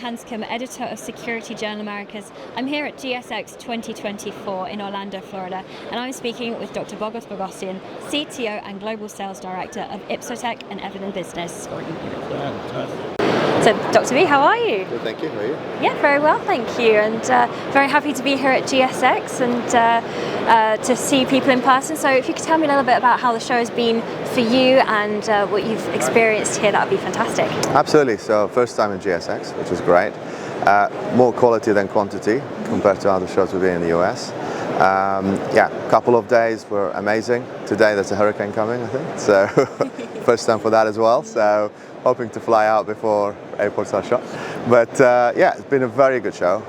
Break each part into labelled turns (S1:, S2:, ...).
S1: Hanscomb, editor of Security Journal Americas. I'm here at GSX 2024 in Orlando, Florida, and I'm speaking with Dr. Boghos Boghossian, CTO and Global Sales Director of Ipsotek and Evident Business. So, Dr. B, how are you?
S2: Good, thank you. How are you?
S1: Yeah, very well, thank you, and very happy to be here at GSX and to see people in person. So if you could tell me a little bit about how the show has been for you and what you've experienced here, that would be fantastic.
S2: Absolutely. So first time in GSX, which is great. More quality than quantity compared to other shows we've been in the US. A couple of days were amazing. Today there's a hurricane coming, I think, so first time for that as well. So hoping to fly out before airports are shut. But it's been a very good show.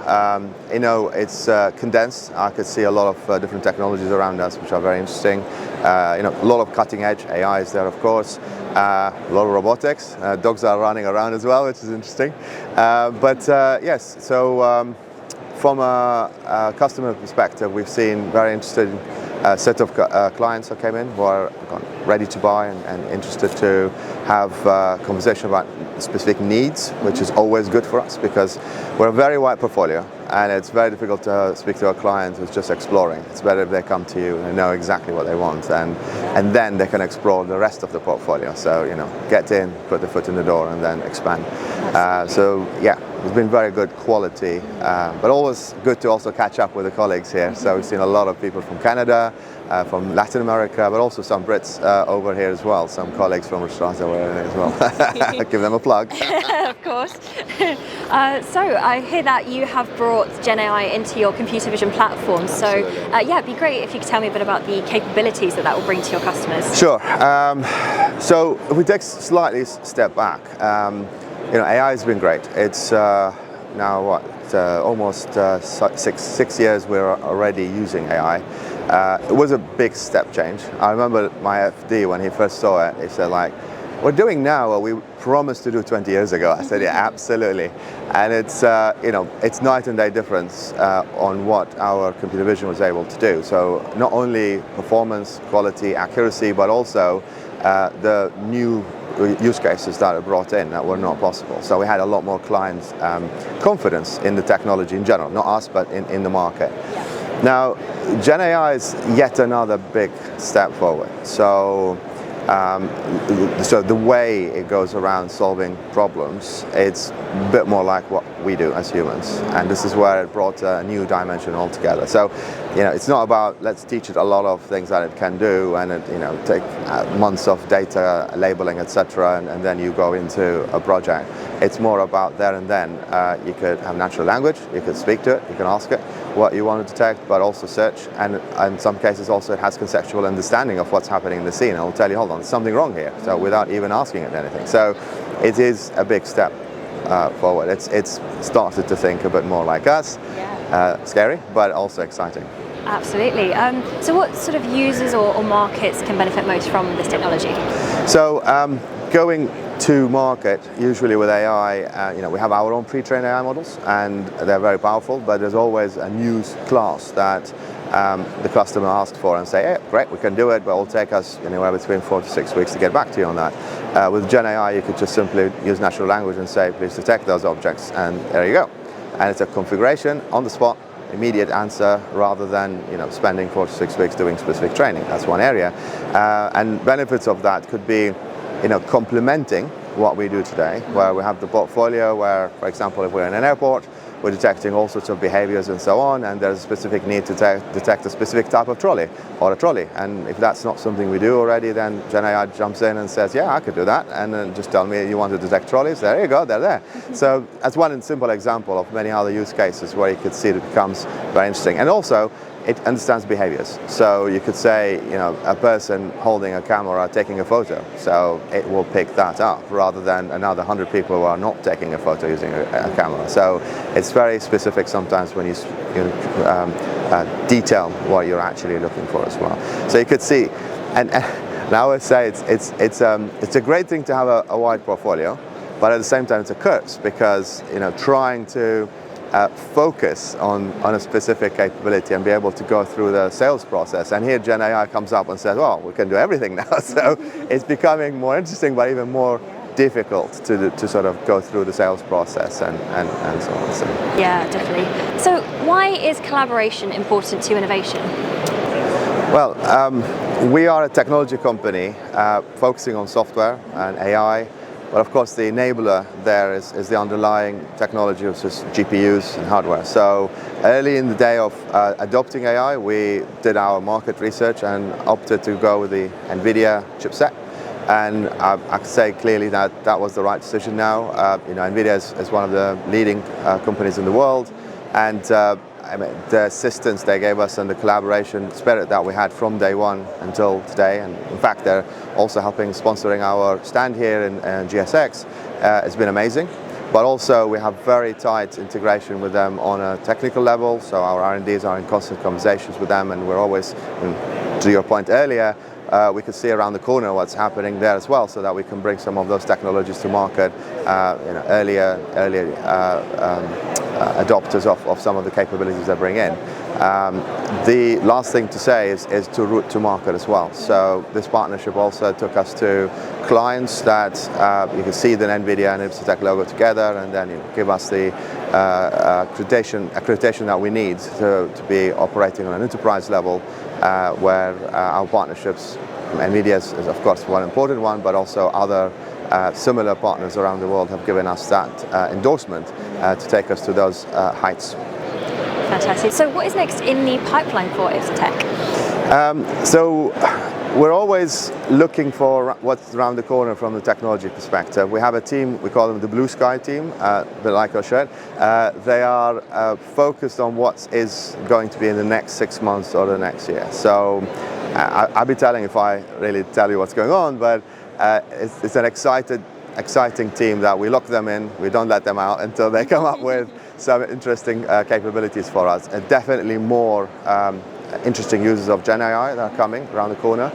S2: It's condensed. I could see a lot of different technologies around us, which are very interesting. A lot of cutting edge AI is there, of course. A lot of robotics. Dogs are running around as well, which is interesting. From a customer perspective, we've seen very interesting set of clients that came in who are ready to buy and interested to have a conversation about specific needs, which is always good for us because we're a very wide portfolio and it's very difficult to speak to a client who's just exploring. It's better if they come to you and they know exactly what they want and then they can explore the rest of the portfolio. So, get in, put the foot in the door and then expand. It's been very good quality, but always good to also catch up with the colleagues here. So we've seen a lot of people from Canada, from Latin America, but also some Brits over here as well. Some colleagues from Australia were in as well. Give them a plug.
S1: Of course. So I hear that you have brought GenAI into your computer vision platform. So it'd be great if you could tell me a bit about the capabilities that will bring to your customers.
S2: Sure. So if we take slightly step back, AI has been great. It's now almost 6 years we're already using AI. It was a big step change. I remember my FD when he first saw it, he said we're doing now what we promised to do 20 years ago. I said, yeah, absolutely. And it's night and day difference on what our computer vision was able to do. So not only performance, quality, accuracy, but also the new use cases that are brought in that were not possible. So we had a lot more clients' confidence in the technology in general, not us, but in the market.
S1: Yeah.
S2: Now, GenAI is yet another big step forward. So the way it goes around solving problems, it's a bit more like what we do as humans. And this is where it brought a new dimension altogether. So, it's not about let's teach it a lot of things that it can do and it, take months of data labeling, etc. And then you go into a project. It's more about there and then. You could have natural language, you could speak to it, you can ask it what you want to detect, but also search. And in some cases also it has conceptual understanding of what's happening in the scene. It'll tell you, hold on, there's something wrong here. So without even asking it anything. So it is a big step forward. It's started to think a bit more like us. Yeah. Scary, but also exciting.
S1: Absolutely. So what sort of users or markets can benefit most from this technology?
S2: So going to market, usually with AI, we have our own pre-trained AI models and they're very powerful, but there's always a new class that the customer asks for and say, hey, great, we can do it, but it'll take us anywhere between 4 to 6 weeks to get back to you on that. With GenAI, you could just simply use natural language and say, please detect those objects, and there you go. And it's a configuration on the spot, immediate answer, rather than spending 4 to 6 weeks doing specific training. That's one area. And benefits of that could be complementing what we do today, where we have the portfolio where, for example, if we're in an airport, we're detecting all sorts of behaviors and so on, and there's a specific need to detect a specific type of trolley or a trolley. And if that's not something we do already, then GenAI jumps in and says, yeah, I could do that, and then just tell me you want to detect trolleys. There you go, they're there. So that's one simple example of many other use cases where you could see it becomes very interesting. And also, it understands behaviors. So you could say, a person holding a camera taking a photo. So it will pick that up rather than another 100 people who are not taking a photo using a camera. So it's very specific sometimes when you detail what you're actually looking for as well. So you could see, and I would say it's a great thing to have a wide portfolio, but at the same time it's a curse because trying to focus on a specific capability and be able to go through the sales process. And here GenAI comes up and says, well, we can do everything now. So it's becoming more interesting, but even more difficult to sort of go through the sales process and so on. So.
S1: Yeah, definitely. So why is collaboration important to innovation?
S2: Well, we are a technology company focusing on software and AI, but of course the enabler there is the underlying technology, which is GPUs and hardware. So early in the day of adopting AI, we did our market research and opted to go with the NVIDIA chipset. And I can say clearly that was the right decision now. NVIDIA is one of the leading companies in the world, and the assistance they gave us and the collaboration spirit that we had from day one until today, and in fact they're also helping sponsoring our stand here in GSX, has been amazing. But also we have very tight integration with them on a technical level, so our R&Ds are in constant conversations with them, and we're always, to your point earlier, we could see around the corner what's happening there as well, so that we can bring some of those technologies to market, earlier adopters of some of the capabilities they bring in. The last thing to say is to route to market as well. So this partnership also took us to clients that you can see the NVIDIA and Ipsotek logo together, and then give us the accreditation that we need to be operating on an enterprise level, where our partnerships, NVIDIA is of course one important one, but also other similar partners around the world have given us that endorsement to take us to those heights.
S1: Fantastic. So what is next in the pipeline for Ipsotek?
S2: So we're always looking for what's around the corner from the technology perspective. We have a team, we call them the Blue Sky team, a bit like our shirt. They are focused on what is going to be in the next 6 months or the next year. So I'll be telling if I really tell you what's going on, but it's an exciting team that we lock them in, we don't let them out until they come up with some interesting capabilities for us. And definitely more interesting uses of GenAI that are coming around the corner.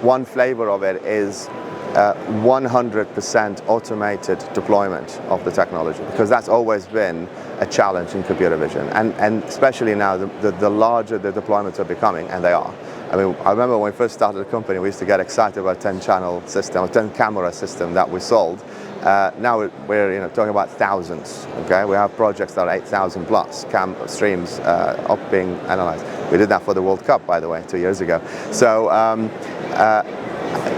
S2: One flavor of it is 100% automated deployment of the technology, because that's always been a challenge in computer vision, and especially now the larger the deployments are becoming, and they are. I remember when we first started the company, we used to get excited about 10-channel system, or 10-camera system that we sold. Now we're talking about thousands. Okay, we have projects that are 8,000 plus streams being analyzed. We did that for the World Cup, by the way, 2 years ago. So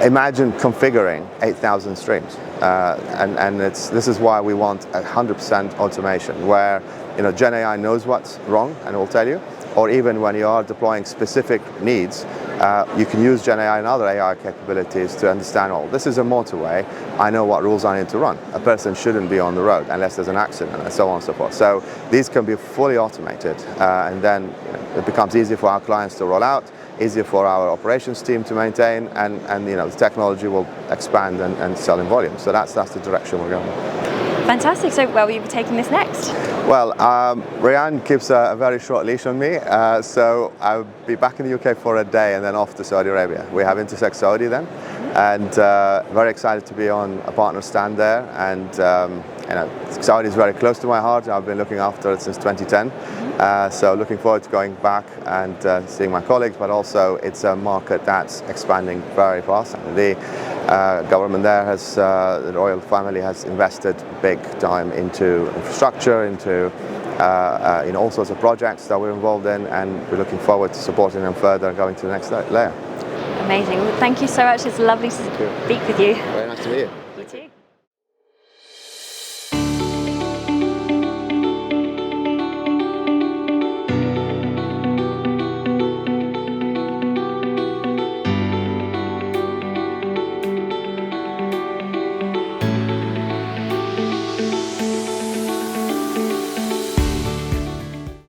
S2: imagine configuring 8,000 streams, and this is why we want 100% automation, where GenAI knows what's wrong and will tell you. Or even when you are deploying specific needs, you can use GenAI and other AI capabilities to understand, this is a motorway, I know what rules I need to run. A person shouldn't be on the road unless there's an accident, and so on and so forth. So these can be fully automated, and then it becomes easier for our clients to roll out, easier for our operations team to maintain, and the technology will expand and sell in volume. So that's the direction we're going.
S1: Fantastic. So where will you be taking this next?
S2: Well, Ryan keeps a very short leash on me, so I'll be back in the UK for a day and then off to Saudi Arabia. We have Intersect Saudi then, and very excited to be on a partner stand there. And Saudi is very close to my heart. I've been looking after it since 2010, so looking forward to going back and seeing my colleagues. But also, it's a market that's expanding very fast. The government there the royal family has invested big time into infrastructure, into all sorts of projects that we're involved in, and we're looking forward to supporting them further and going to the next layer.
S1: Amazing. Well, thank you so much. It's lovely to speak with you.
S2: Very nice to meet you.